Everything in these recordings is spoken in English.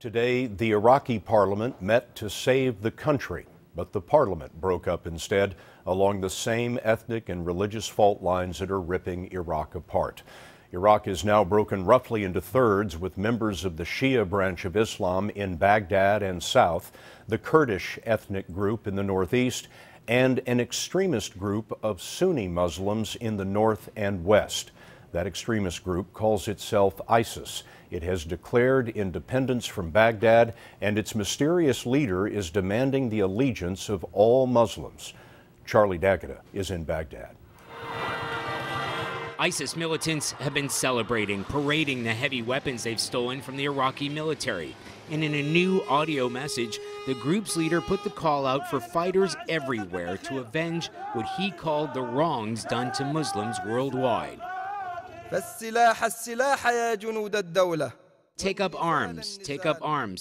Today, the Iraqi parliament met to save the country, but the parliament broke up instead along the same ethnic and religious fault lines that are ripping Iraq apart. Iraq is now broken roughly into thirds, with members of the Shia branch of Islam in Baghdad and south, the Kurdish ethnic group in the northeast, and an extremist group of Sunni Muslims in the north and west. That extremist group calls itself ISIS. It has declared independence from Baghdad, and its mysterious leader is demanding the allegiance of all Muslims. Charlie D'Agata is in Baghdad. ISIS militants have been celebrating, parading the heavy weapons they've stolen from the Iraqi military. And in a new audio message, the group's leader put the call out for fighters everywhere to avenge what he called the wrongs done to Muslims worldwide. Take up arms,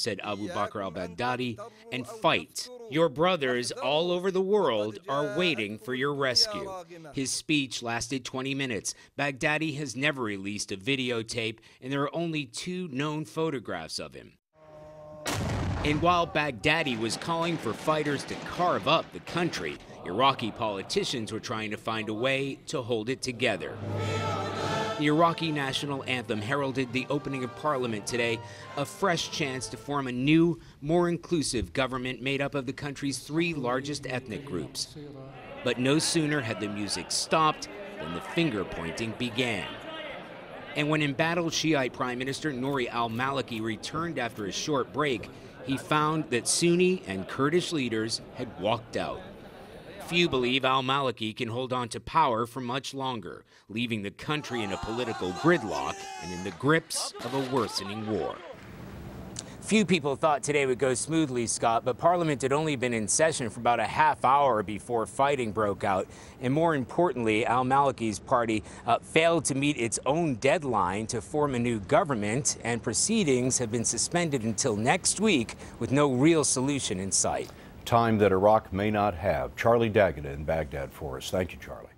said Abu Bakr al Baghdadi, and fight. Your brothers all over the world are waiting for your rescue. His speech lasted 20 minutes. Baghdadi has never released a videotape, and there are only 2 known photographs of him. And while Baghdadi was calling for fighters to carve up the country, Iraqi politicians were trying to find a way to hold it together. The Iraqi national anthem heralded the opening of parliament today, a fresh chance to form a new, more inclusive government made up of the country's 3 largest ethnic groups. But no sooner had the music stopped than the finger-pointing began. And when embattled Shiite Prime Minister Nouri al-Maliki returned after a short break, he found that Sunni and Kurdish leaders had walked out. Few believe al-Maliki can hold on to power for much longer, leaving the country in a political gridlock and in the grips of a worsening war. Few people thought today would go smoothly, Scott, but Parliament had only been in session for about a half hour before fighting broke out. And more importantly, al-Maliki's party failed to meet its own deadline to form a new government, and proceedings have been suspended until next week with no real solution in sight. Time that Iraq may not have. Charlie D'Agata in Baghdad for us. Thank you, Charlie.